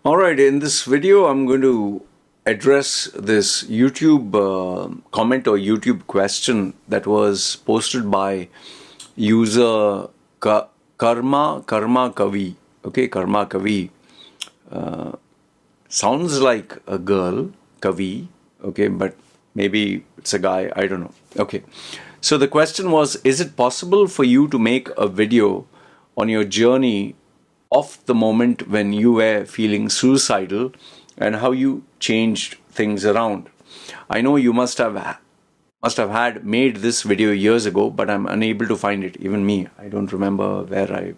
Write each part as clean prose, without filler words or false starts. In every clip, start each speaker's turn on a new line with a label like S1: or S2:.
S1: Alright, in this video, I'm going to address this YouTube comment or YouTube question that was posted by user Karma Kavi. Okay, Karma Kavi. Sounds like a girl, Kavi. Okay, but maybe it's a guy. I don't know. Okay. So the question was, is it possible for you to make a video on your journey of the moment when you were feeling suicidal and how you changed things around? I know you must have had made this video years ago, but I'm unable to find it. Even me, I don't remember where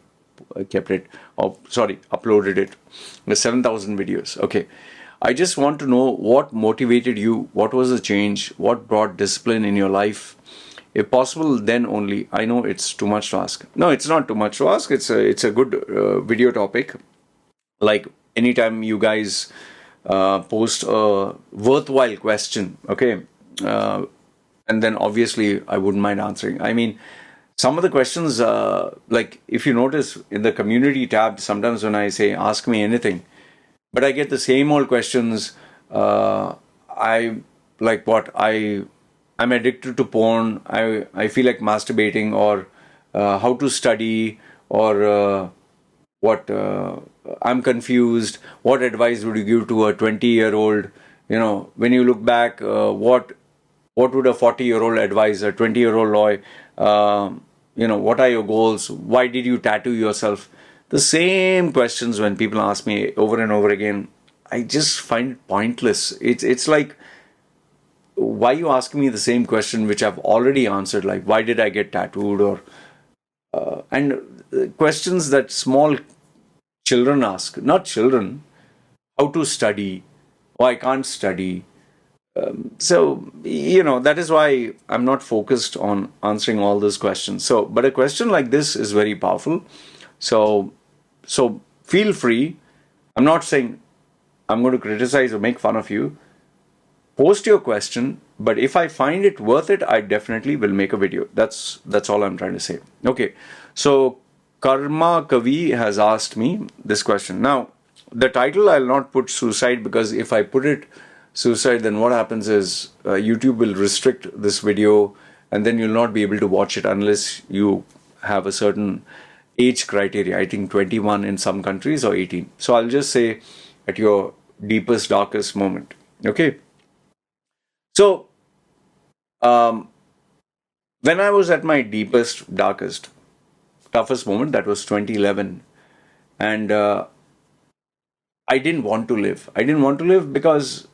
S1: I kept it. Oh, sorry, uploaded it. There's 7,000 videos. Okay. I just want to know what motivated you, what was the change, what brought discipline in your life. If possible, then only. I know it's too much to ask. No, it's not too much to ask. It's a good video topic. Like anytime you guys post a worthwhile question, okay, and then obviously I wouldn't mind answering. I mean, some of the questions, like if you notice in the community tab, sometimes when I say ask me anything, but I get the same old questions. I like what I'm addicted to porn. I feel like masturbating, or how to study, or what I'm confused. What advice would you give to a 20-year-old? You know, when you look back, what would a 40-year-old advise a 20-year-old Loy? You know, what are your goals? Why did you tattoo yourself? The same questions when people ask me over and over again, I just find it pointless. It's like, why you asking me the same question which I've already answered? Like, why did I get tattooed? Or and questions that small children ask, not children, how to study? Oh, I can't study. So, you know, that is why I'm not focused on answering all those questions. So, but a question like this is very powerful. So feel free. I'm not saying I'm going to criticize or make fun of you. Post your question, but if I find it worth it, I definitely will make a video. That's all I'm trying to say. Okay, so Karma Kavi has asked me this question. Now, the title I'll not put suicide, because if I put it suicide, then what happens is YouTube will restrict this video, and then you'll not be able to watch it unless you have a certain age criteria. I think 21 in some countries, or 18. So I'll just say at your deepest, darkest moment. Okay. So, when I was at my deepest, darkest, toughest moment, that was 2011, and I didn't want to live. I didn't want to live because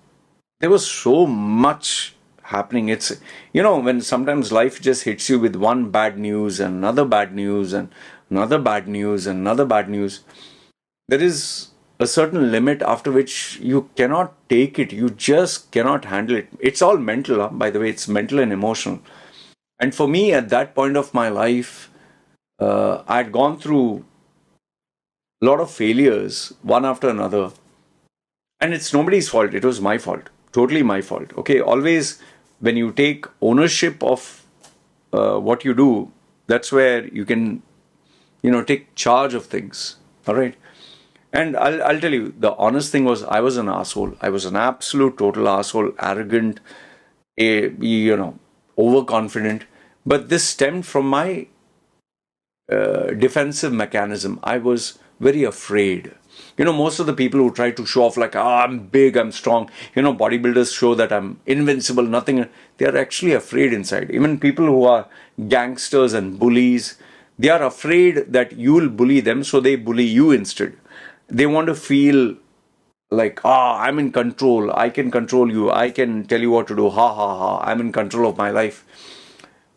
S1: there was so much happening. It's, you know, when sometimes life just hits you with one bad news and another bad news and another bad news and another bad news, there is a certain limit after which you cannot take it. You just cannot handle it. It's all mental, huh? By the way, it's mental and emotional. And for me, at that point of my life, I had gone through a lot of failures, one after another. And it's nobody's fault. It was my fault. Totally my fault. Okay, always when you take ownership of what you do, that's where you can, you know, take charge of things. All right. And I'll tell you, the honest thing was, I was an asshole. I was an absolute total asshole, arrogant, you know, overconfident. But this stemmed from my defensive mechanism. I was very afraid. You know, most of the people who try to show off like, I'm big, I'm strong, you know, bodybuilders show that I'm invincible, nothing. They are actually afraid inside. Even people who are gangsters and bullies, they are afraid that you will bully them, so they bully you instead. They want to feel like, I'm in control. I can control you. I can tell you what to do. Ha ha ha. I'm in control of my life.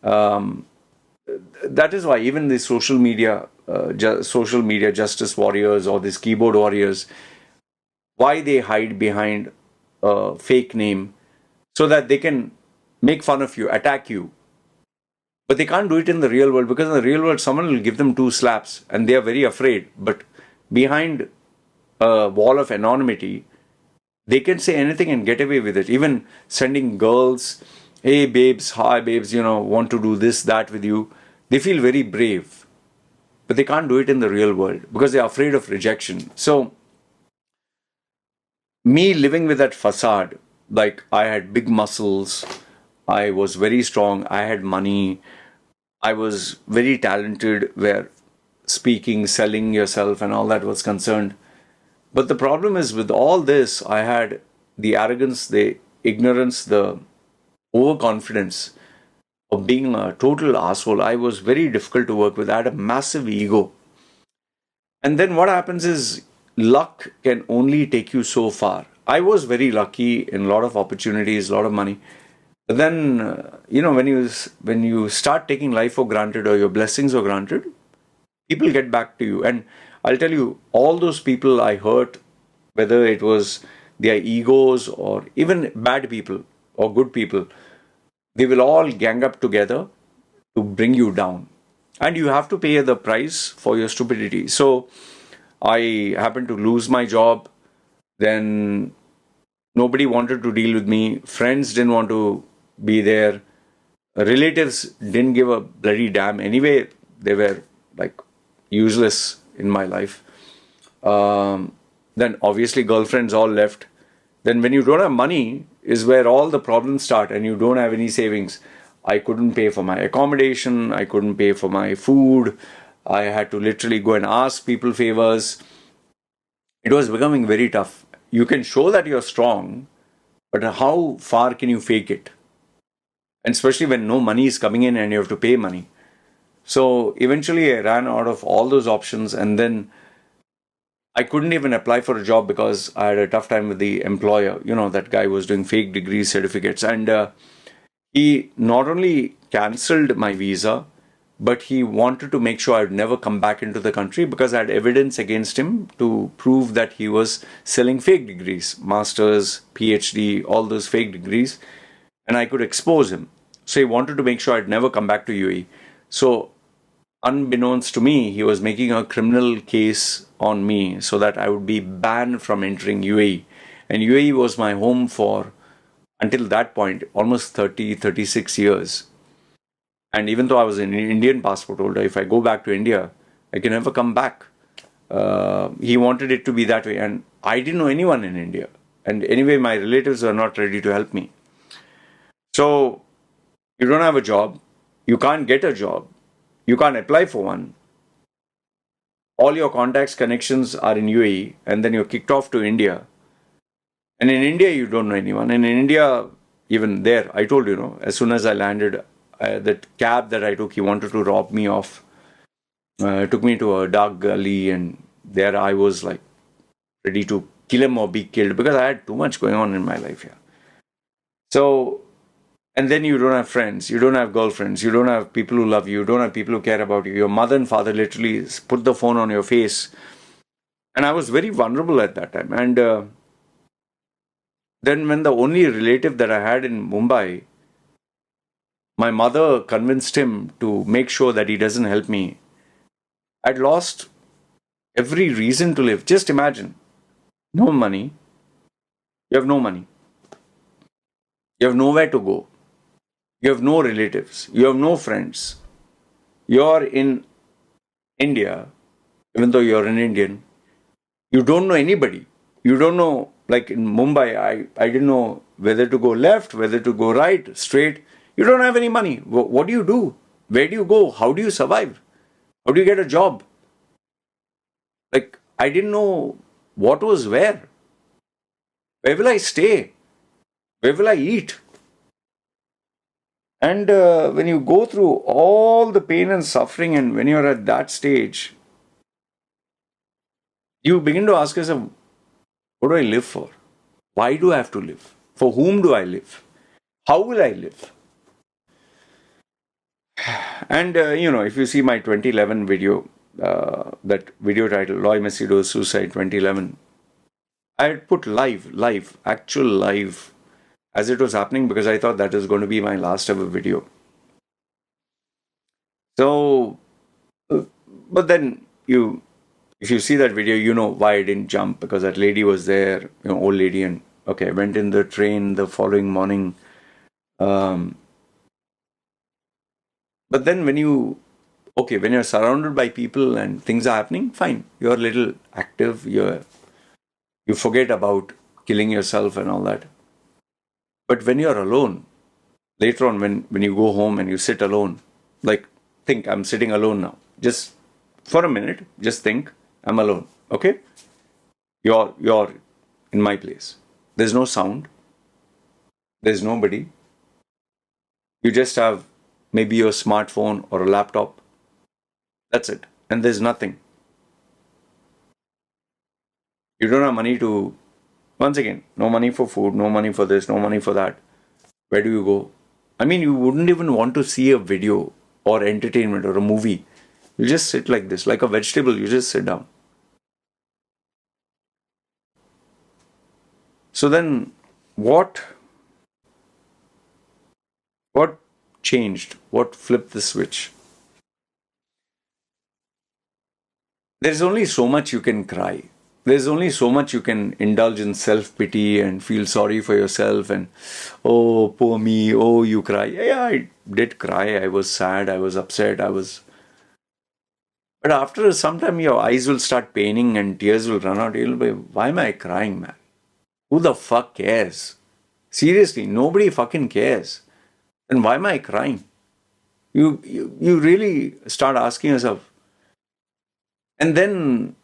S1: That is why even the social media justice warriors, or these keyboard warriors, why they hide behind a fake name, so that they can make fun of you, attack you. But they can't do it in the real world, because in the real world, someone will give them 2 slaps and they are very afraid. But behind a wall of anonymity, they can say anything and get away with it. Even sending girls, hey babes, hi babes, you know, want to do this, that with you. They feel very brave. But they can't do it in the real world because they're afraid of rejection. So me living with that facade, like I had big muscles, I was very strong, I had money, I was very talented where speaking, selling yourself, and all that was concerned. But the problem is with all this, I had the arrogance, the ignorance, the overconfidence of being a total asshole. I was very difficult to work with. I had a massive ego. And then what happens is luck can only take you so far. I was very lucky in a lot of opportunities, a lot of money. But then, when you start taking life for granted or your blessings for granted, people get back to you. And I'll tell you, all those people I hurt, whether it was their egos or even bad people or good people, they will all gang up together to bring you down. And you have to pay the price for your stupidity. So I happened to lose my job. Then nobody wanted to deal with me. Friends didn't want to be there. Relatives didn't give a bloody damn. Anyway, they were like useless in my life. Then obviously girlfriends all left. Then when you don't have money is where all the problems start, and you don't have any savings. I couldn't pay for my accommodation. I couldn't pay for my food. I had to literally go and ask people favors. It was becoming very tough. You can show that you're strong, but how far can you fake it? And especially when no money is coming in and you have to pay money. So eventually I ran out of all those options, and then I couldn't even apply for a job because I had a tough time with the employer. That guy was doing fake degree certificates, and he not only cancelled my visa, but he wanted to make sure I'd never come back into the country because I had evidence against him to prove that he was selling fake degrees, masters, PhD, all those fake degrees, and I could expose him. So he wanted to make sure I'd never come back to UAE. So unbeknownst to me, he was making a criminal case on me so that I would be banned from entering UAE. And UAE was my home for, until that point, almost 30, 36 years. And even though I was an Indian passport holder, if I go back to India, I can never come back. He wanted it to be that way. And I didn't know anyone in India. And anyway, my relatives were not ready to help me. So you don't have a job. You can't get a job. You can't apply for one. All your contacts, connections are in UAE, and then you're kicked off to India. And in India, you don't know anyone. And in India, even there, I told you, as soon as I landed, that cab that I took, he wanted to rob me off. Took me to a dark gully, and there I was like ready to kill him or be killed because I had too much going on in my life here. So, and then you don't have friends, you don't have girlfriends, you don't have people who love you, you don't have people who care about you. Your mother and father literally put the phone on your face. And I was very vulnerable at that time. And then when the only relative that I had in Mumbai, my mother convinced him to make sure that he doesn't help me. I'd lost every reason to live. Just imagine, no money, you have no money, you have nowhere to go, you have no relatives, you have no friends, you're in India, even though you're an Indian, you don't know anybody. You don't know, like in Mumbai, I didn't know whether to go left, whether to go right, straight. You don't have any money. What do you do? Where do you go? How do you survive? How do you get a job? Like, I didn't know what was where. Where will I stay? Where will I eat? And when you go through all the pain and suffering, and when you're at that stage, you begin to ask yourself, what do I live for? Why do I have to live? For whom do I live? How will I live? And, if you see my 2011 video, that video title, Loy Machedo Suicide 2011, I had put live, actual live, as it was happening because I thought that was going to be my last ever video. So, but then if you see that video, you know why I didn't jump, because that lady was there, old lady, and okay, I went in the train the following morning. But then when you're surrounded by people and things are happening, fine, you're a little active, you forget about killing yourself and all that. But when you're alone, later on, when you go home and you sit alone, like, think, I'm sitting alone now. Just for a minute, just think, I'm alone. Okay? You're in my place. There's no sound. There's nobody. You just have maybe your smartphone or a laptop. That's it. And there's nothing. You don't have money to, once again, no money for food, no money for this, no money for that. Where do you go? I mean, you wouldn't even want to see a video or entertainment or a movie. You just sit like this, like a vegetable, you just sit down. So then what changed? What flipped the switch? There's only so much you can cry. There's only so much you can indulge in self-pity and feel sorry for yourself and, oh, poor me, oh, you cry. Yeah, I did cry. I was sad. I was upset. But after some time, your eyes will start paining and tears will run out. You'll be, why am I crying, man? Who the fuck cares? Seriously, nobody fucking cares. Then why am I crying? You really start asking yourself. And then,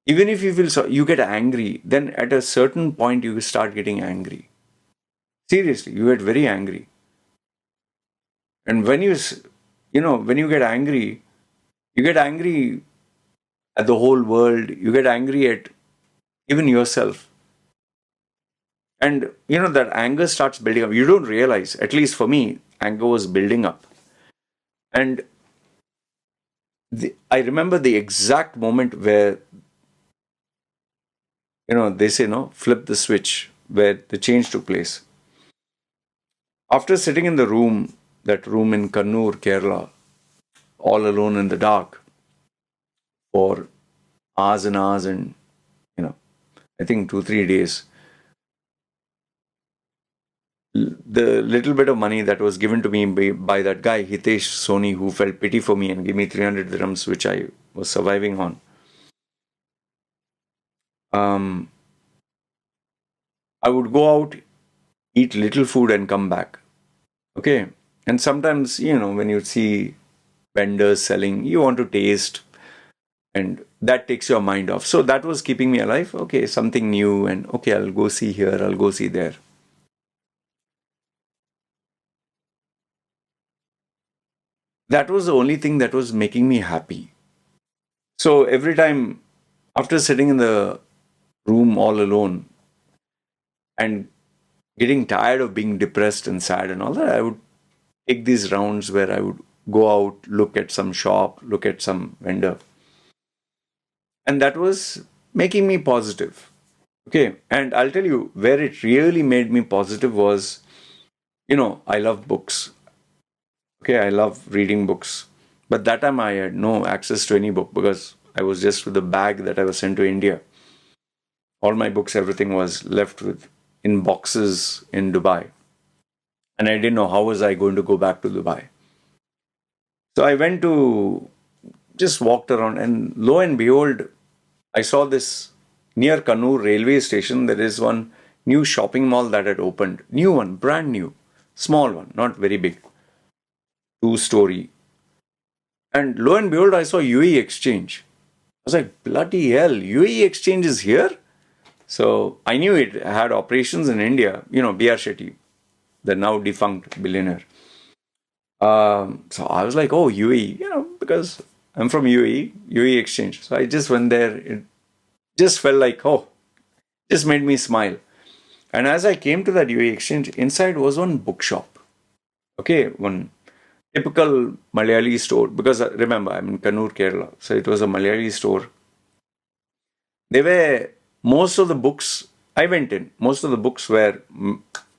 S1: even if you feel so, you get angry. Then at a certain point, you start getting angry. Seriously, you get very angry. And when when you get angry at the whole world. You get angry at even yourself. And that anger starts building up. You don't realize, at least for me, anger was building up. And I remember the exact moment where, they say, no, flip the switch, where the change took place. After sitting in that room in Kannur, Kerala, all alone in the dark for hours and hours and, I think 2-3 days, the little bit of money that was given to me by that guy, Hitesh Soni, who felt pity for me and gave me 300 dirhams, which I was surviving on. I would go out, eat little food and come back. Okay. And sometimes, when you see vendors selling, you want to taste and that takes your mind off. So that was keeping me alive. Okay, something new and okay, I'll go see here, I'll go see there. That was the only thing that was making me happy. So every time after sitting in the room all alone and getting tired of being depressed and sad and all that, I would take these rounds where I would go out, look at some shop, look at some vendor. And that was making me positive. Okay. And I'll tell you where it really made me positive was, I love books. Okay. I love reading books. But that time I had no access to any book because I was just with the bag that I was sent to India. All my books, everything was left in boxes in Dubai. And I didn't know how was I going to go back to Dubai. So I just walked around and lo and behold, I saw this near Kannur railway station. There is one new shopping mall that had opened. New one, brand new. Small one, not very big. 2-story. And lo and behold, I saw UAE Exchange. I was like, bloody hell, UAE Exchange is here? So I knew it had operations in India. B.R. Shetty, the now defunct billionaire. So I was like, oh, UAE, because I'm from UAE Exchange. So I just went there. It just felt like, just made me smile. And as I came to that UAE Exchange, inside was one bookshop. Okay, one typical Malayali store. Because remember, I'm in Kannur, Kerala. So it was a Malayali store. Most of the books, I went in, most of the books were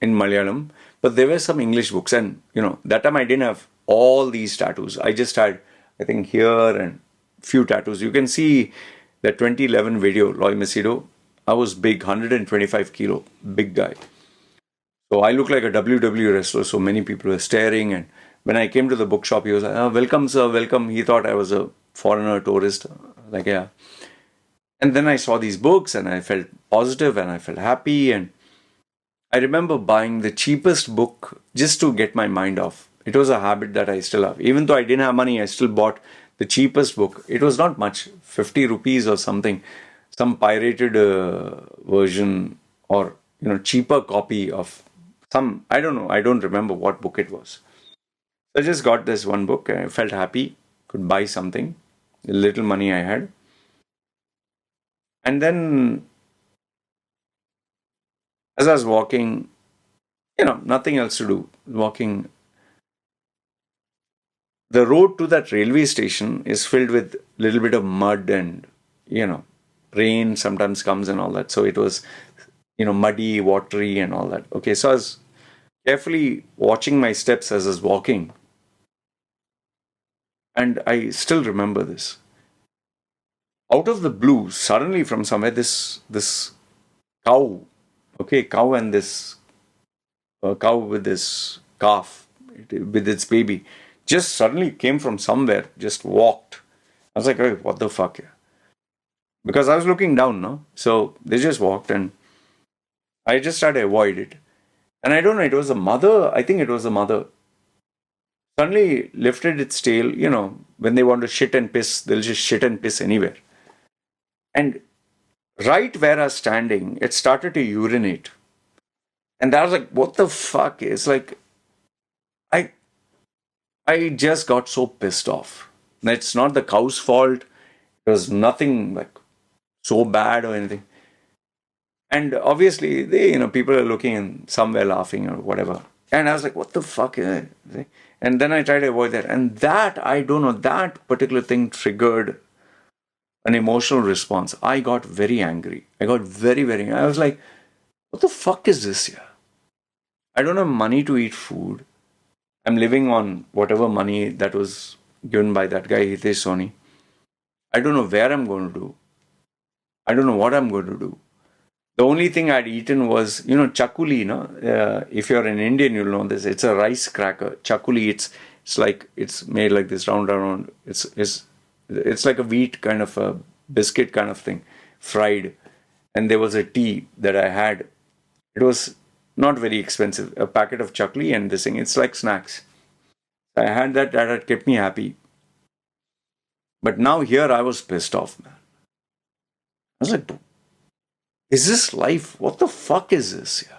S1: in Malayalam, but there were some English books. And, that time I didn't have all these tattoos. I just had, I think, here and few tattoos. You can see the 2011 video, Loy Machedo. I was big, 125 kilo, big guy. So I looked like a WWE wrestler. So many people were staring. And when I came to the bookshop, he was like, oh, welcome, sir, welcome. He thought I was a foreigner, tourist. Like, yeah. And then I saw these books and I felt positive and I felt happy. And I remember buying the cheapest book just to get my mind off. It was a habit that I still have. Even though I didn't have money, I still bought the cheapest book. It was not much, 50 rupees or something, some pirated version, or cheaper copy of some, I don't know, I don't remember what book it was. So I just got this one book. I felt happy, could buy something, the little money I had. And then as I was walking, nothing else to do, walking, the road to that railway station is filled with a little bit of mud and, rain sometimes comes and all that. So it was, muddy, watery and all that. Okay, so I was carefully watching my steps as I was walking. And I still remember this. Out of the blue, suddenly from somewhere, this cow, okay, cow and this cow with this calf, with its baby, just suddenly came from somewhere, just walked. I was like, hey, what the fuck? Because I was looking down, no? So they just walked and I just tried to avoid it. And I don't know, it was a mother, I think it was a mother, suddenly lifted its tail, when they want to shit and piss, they'll just shit and piss anywhere. And right where I was standing, it started to urinate. And I was like, what the fuck? It's like, I I just got so pissed off. It's not the cow's fault. It was nothing like so bad or anything. And obviously, people are looking and somewhere laughing or whatever. And I was like, what the fuck is it? And then I tried to avoid that. And that, I don't know, that particular thing triggered an emotional response. I got very angry. I got very, very angry. I was like, what the fuck is this here? I don't have money to eat food. I'm living on whatever money that was given by that guy, Hitesh Soni. I don't know where I'm going to do. I don't know what I'm going to do. The only thing I'd eaten was, chakuli, no? If you're an Indian, you'll know this. It's a rice cracker. Chakuli, it's like, it's made like this round. It's like a wheat kind of a biscuit kind of thing, fried. And there was a tea that I had. It was not very expensive. A packet of chakli and this thing. It's like snacks. I had that had kept me happy. But now here I was pissed off, man. I was like, is this life? What the fuck is this? Yeah.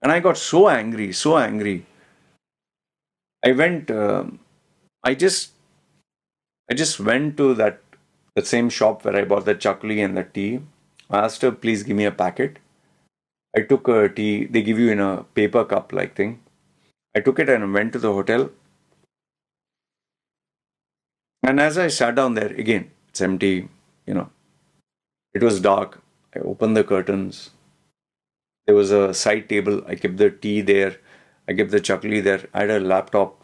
S1: And I got so angry, so angry. I went, I just went to that same shop where I bought the chakli and the tea. I asked her, please give me a packet. I took a tea, they give you in a paper cup like thing. I took it and went to the hotel. And as I sat down there, again, it's empty, it was dark. I opened the curtains. There was a side table. I kept the tea there. I kept the chakli there. I had a laptop.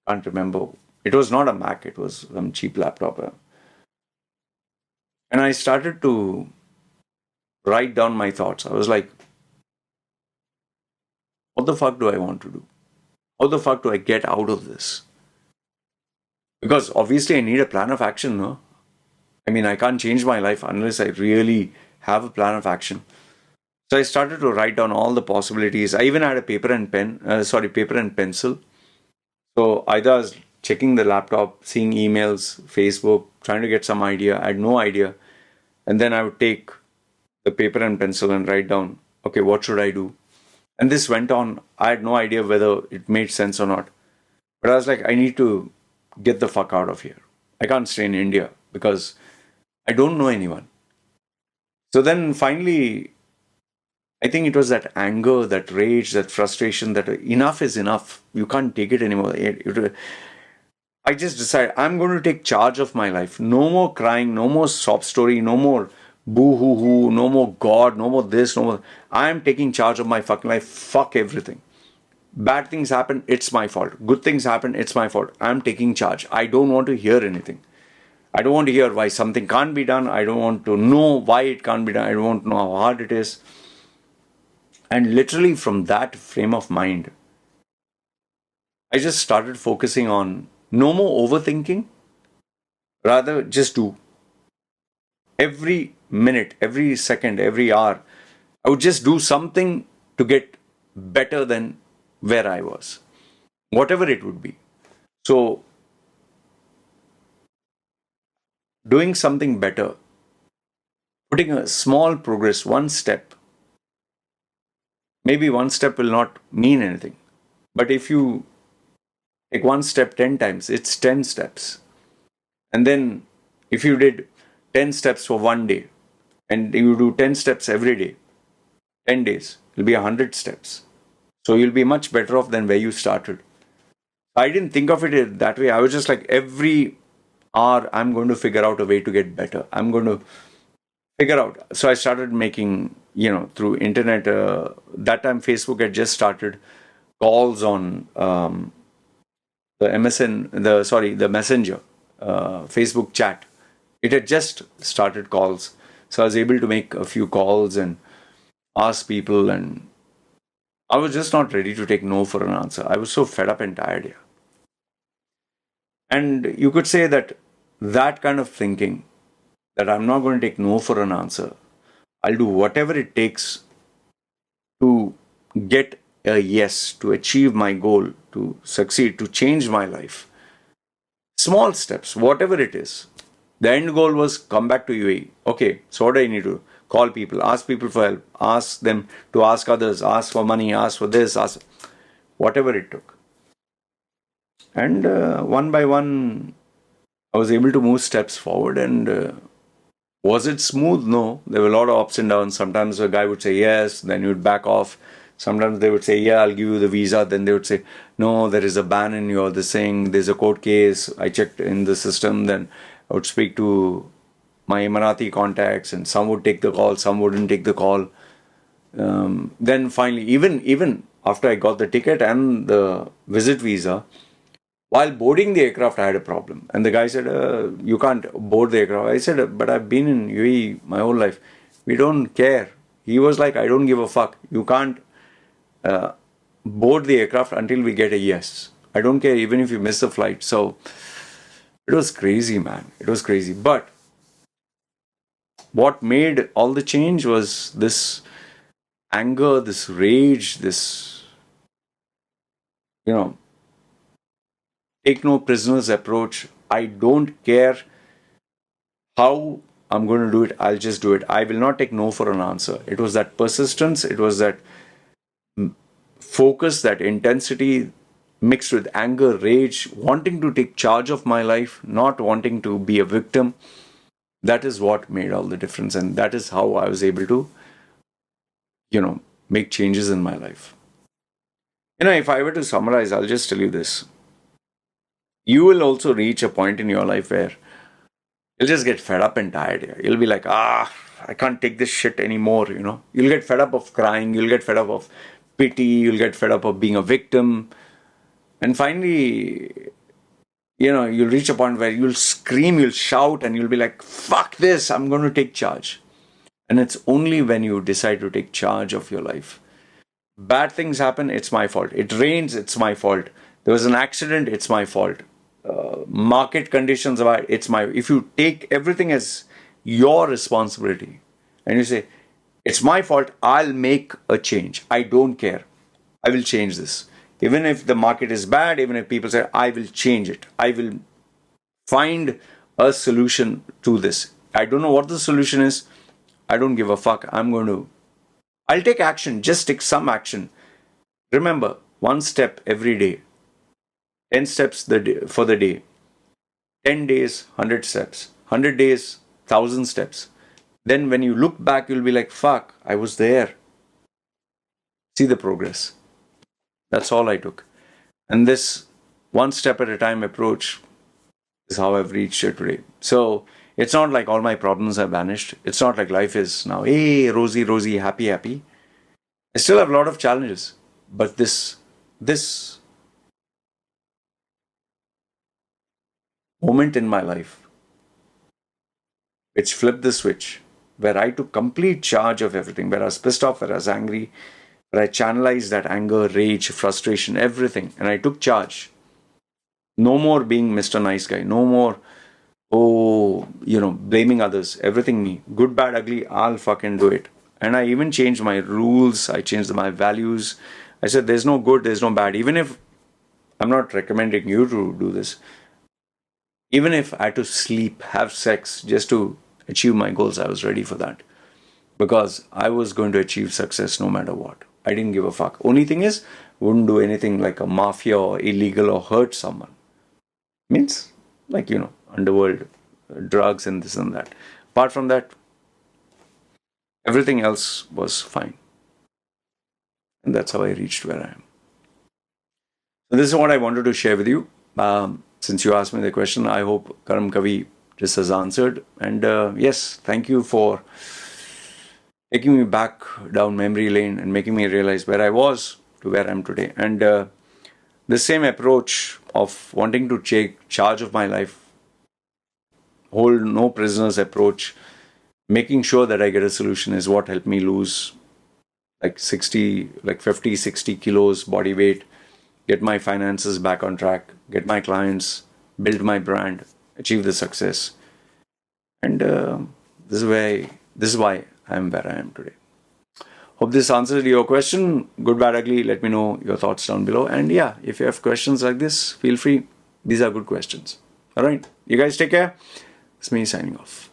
S1: Can't remember. It was not a Mac. It was some cheap laptop. And I started to write down my thoughts. I was like, what the fuck do I want to do? How the fuck do I get out of this? Because obviously I need a plan of action, no? I mean, I can't change my life unless I really have a plan of action. So I started to write down all the possibilities. I even had a paper and pencil. So either I was checking the laptop, seeing emails, Facebook, trying to get some idea. I had no idea. And then I would take the paper and pencil and write down, okay, what should I do? And this went on. I had no idea whether it made sense or not. But I was like, I need to get the fuck out of here. I can't stay in India because I don't know anyone. So then finally, I think it was that anger, that rage, that frustration, that enough is enough. You can't take it anymore. I just decided I'm going to take charge of my life. No more crying, no more sob story, no more boo hoo hoo, no more God, no more this, no more. I'm taking charge of my fucking life. Fuck everything. Bad things happen, it's my fault. Good things happen, it's my fault. I'm taking charge. I don't want to hear anything. I don't want to hear why something can't be done. I don't want to know why it can't be done. I don't want to know how hard it is. And literally from that frame of mind, I just started focusing on no more overthinking, rather just do. Every minute, every second, every hour, I would just do something to get better than where I was, whatever it would be. So, doing something better, putting a small progress, one step, maybe one step will not mean anything. But if you take one step 10 times, it's 10 steps. And then if you did 10 steps for one day and you do 10 steps every day, 10 days, it'll be 100 steps. So you'll be much better off than where you started. I didn't think of it that way. I was just like, every hour, I'm going to figure out a way to get better. I'm going to figure out. So I started making, through internet. That time, Facebook had just started calls on the MSN, the Messenger, Facebook chat. It had just started calls. So I was able to make a few calls and ask people, and I was just not ready to take no for an answer. I was so fed up and tired here. And you could say that that kind of thinking, that I'm not going to take no for an answer, I'll do whatever it takes to get a yes, to achieve my goal, to succeed, to change my life. Small steps, whatever it is. The end goal was come back to UAE. Okay, so what do I need to do? Call people, ask people for help, ask them to ask others, ask for money, ask for this, ask whatever it took. And one by one, I was able to move steps forward. And was it smooth? No. There were a lot of ups and downs. Sometimes a guy would say yes, then you'd back off. Sometimes they would say, yeah, I'll give you the visa. Then they would say, no, there is a ban in your this thing. There's a court case. I checked in the system. Then I would speak to my Emirati contacts, and some would take the call, some wouldn't take the call. Then finally, even after I got the ticket and the visit visa, while boarding the aircraft, I had a problem. And the guy said, you can't board the aircraft. I said, but I've been in UAE my whole life. We don't care. He was like, I don't give a fuck. You can't board the aircraft until we get a yes. I don't care even if you miss the flight. So it was crazy, man. It was crazy. But what made all the change was this anger, this rage, this, take no prisoners approach. I don't care how I'm going to do it. I'll just do it. I will not take no for an answer. It was that persistence. It was that focus, that intensity mixed with anger, rage, wanting to take charge of my life, not wanting to be a victim. That is what made all the difference. And that is how I was able to, make changes in my life. If I were to summarize, I'll just tell you this. You will also reach a point in your life where you'll just get fed up and tired. You'll be like, I can't take this shit anymore, You'll get fed up of crying. You'll get fed up of pity. You'll get fed up of being a victim. And finally, you'll reach a point where you'll scream, you'll shout, and you'll be like, fuck this, I'm going to take charge. And it's only when you decide to take charge of your life. Bad things happen, it's my fault. It rains, it's my fault. There was an accident, it's my fault. Market conditions are, it's my. If you take everything as your responsibility and you say, it's my fault, I'll make a change. I don't care. I will change this. Even if the market is bad, even if people say, I will change it. I will find a solution to this. I don't know what the solution is. I don't give a fuck. I'll take action. Just take some action. Remember, one step every day. 10 steps for the day. 10 days, 100 steps. 100 days, 1,000 steps. Then when you look back, you'll be like, fuck, I was there. See the progress. That's all I took. And this one step at a time approach is how I've reached here today. So it's not like all my problems have vanished. It's not like life is now, hey, rosy, rosy, happy, happy. I still have a lot of challenges. But this moment in my life, which flipped the switch, where I took complete charge of everything, where I was pissed off, where I was angry, where I channelized that anger, rage, frustration, everything, and I took charge. No more being Mr. Nice Guy. No more, oh, blaming others, everything me, good, bad, ugly, I'll fucking do it. And I even changed my rules, I changed my values. I said, there's no good, there's no bad. Even if I'm not recommending you to do this, even if I had to sleep, have sex just to achieve my goals, I was ready for that. Because I was going to achieve success no matter what. I didn't give a fuck. Only thing is, wouldn't do anything like a mafia or illegal or hurt someone. Means, like, underworld, drugs and this and that. Apart from that, everything else was fine. And that's how I reached where I am. So this is what I wanted to share with you. Since you asked me the question, I hope Karam Kavi just has answered. And yes, thank you for taking me back down memory lane and making me realize where I was to where I am today. And the same approach of wanting to take charge of my life, hold no prisoners approach, making sure that I get a solution is what helped me lose like 50, 60 kilos body weight, get my finances back on track, get my clients, build my brand, achieve the success. And this is why I am where I am today. Hope this answered your question. Good, bad, ugly. Let me know your thoughts down below. And yeah, if you have questions like this, feel free. These are good questions. All right. You guys take care. It's me signing off.